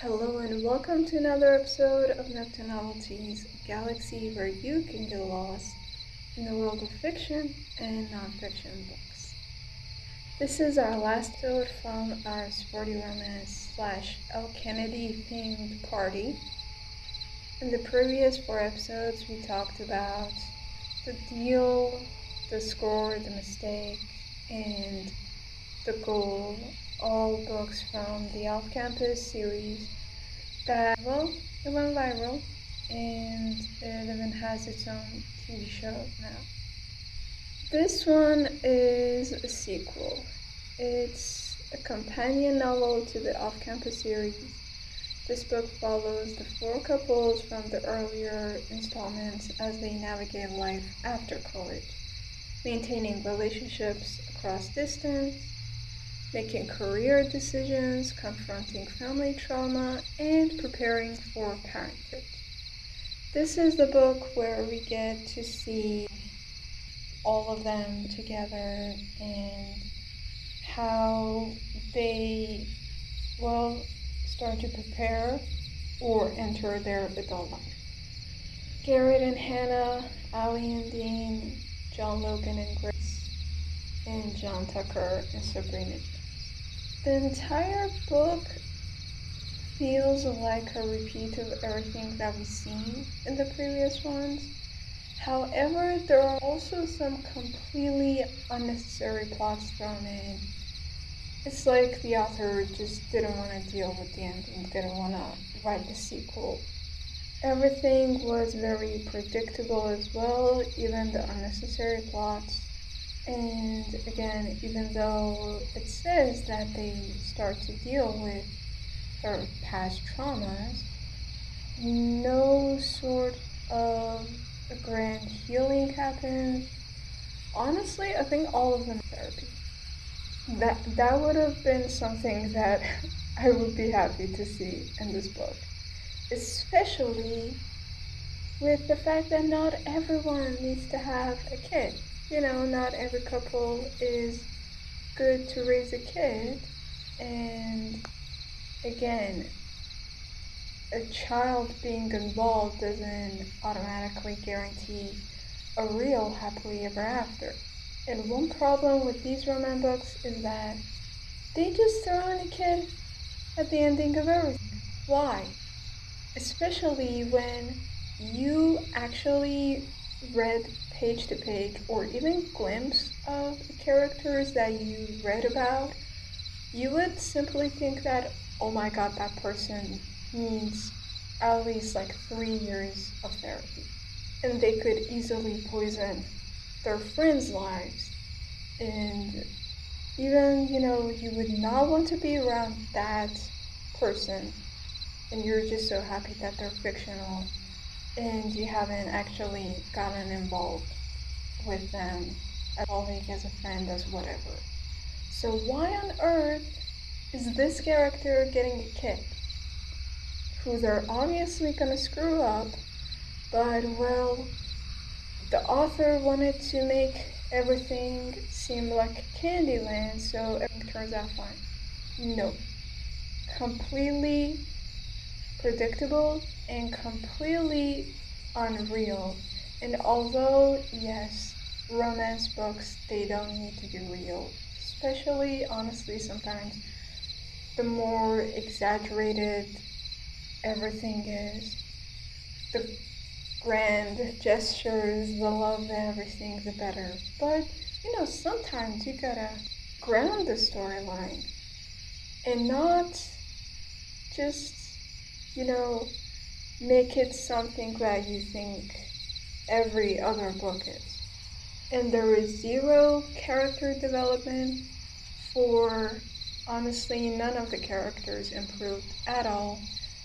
Hello and welcome to another episode of Neptune Novelties, a galaxy where you can get lost in the world of fiction and non-fiction books. This is our last episode from our sporty romance / Elle Kennedy themed party. In the previous 4 episodes we talked about the deal, the score, the mistake, and the goal, all books from the Off-Campus series that, it went viral and it even has its own TV show now. This one is a sequel. It's a companion novel to the Off-Campus series. This book follows the 4 couples from the earlier installments as they navigate life after college, maintaining relationships across distance, making career decisions, confronting family trauma, and preparing for parenthood. This is the book where we get to see all of them together and how they, start to prepare or enter their adult life. Garrett and Hannah, Allie and Dean, John Logan and Grace, and John Tucker and Sabrina. The entire book feels like a repeat of everything that we've seen in the previous ones. However, there are also some completely unnecessary plots thrown in. It's like the author just didn't want to deal with the ending, didn't want to write the sequel. Everything was very predictable as well, even the unnecessary plots. And again, even though it says that they start to deal with their past traumas, no sort of a grand healing happens. Honestly, I think all of them are therapy. That would have been something that I would be happy to see in this book. Especially with the fact that not everyone needs to have a kid. Not every couple is good to raise a kid. And again, a child being involved doesn't automatically guarantee a real happily ever after. And one problem with these romance books is that they just throw in a kid at the ending of everything. Why? Especially when you actually read page to page or even glimpse of the characters that you read about, you would simply think that, oh my god, that person needs at least 3 years of therapy. And they could easily poison their friends' lives. And even, you would not want to be around that person. And you're just so happy that they're fictional and you haven't actually gotten involved with them at all, like as a friend, as whatever. So why on earth is this character getting a kid who they're obviously gonna screw up, but the author wanted to make everything seem like Candyland, so everything turns out fine. No. Completely predictable and completely unreal. And although, yes, romance books, they don't need to be real. Especially, honestly, sometimes the more exaggerated everything is, the grand gestures, the love and everything, the better. But, sometimes you gotta ground the storyline and not just, make it something that you think every other book is. And there is 0 character development for, honestly, none of the characters improved at all.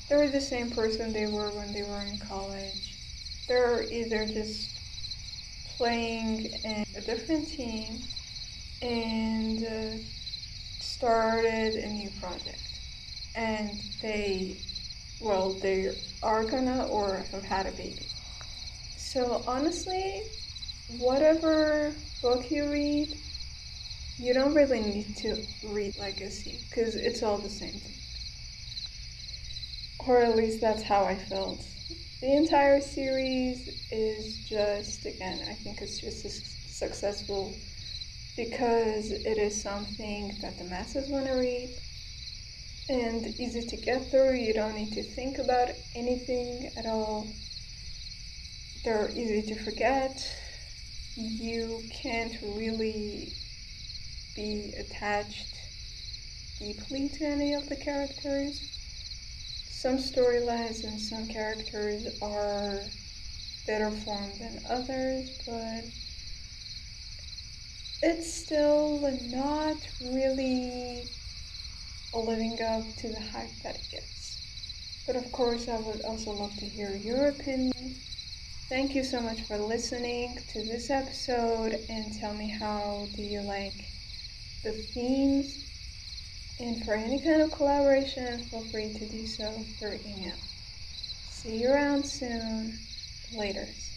They're the same person they were when they were in college. They're either just playing in a different team and started a new project. And they are gonna or have had a baby. So honestly, whatever book you read, you don't really need to read Legacy because it's all the same thing. or at least that's how I felt. The entire series is just, again, I think it's just successful because it is something that the masses want to read and easy to get through. You don't need to think about anything at all. They're easy to forget. You can't really be attached deeply to any of the characters. Some storylines and some characters are better formed than others, but it's still not really living up to the hype that it gets. But of course, I would also love to hear your opinion. Thank you so much for listening to this episode, and tell me, how do you like the themes? And for any kind of collaboration, feel free to do so through email. See you around soon. Laters.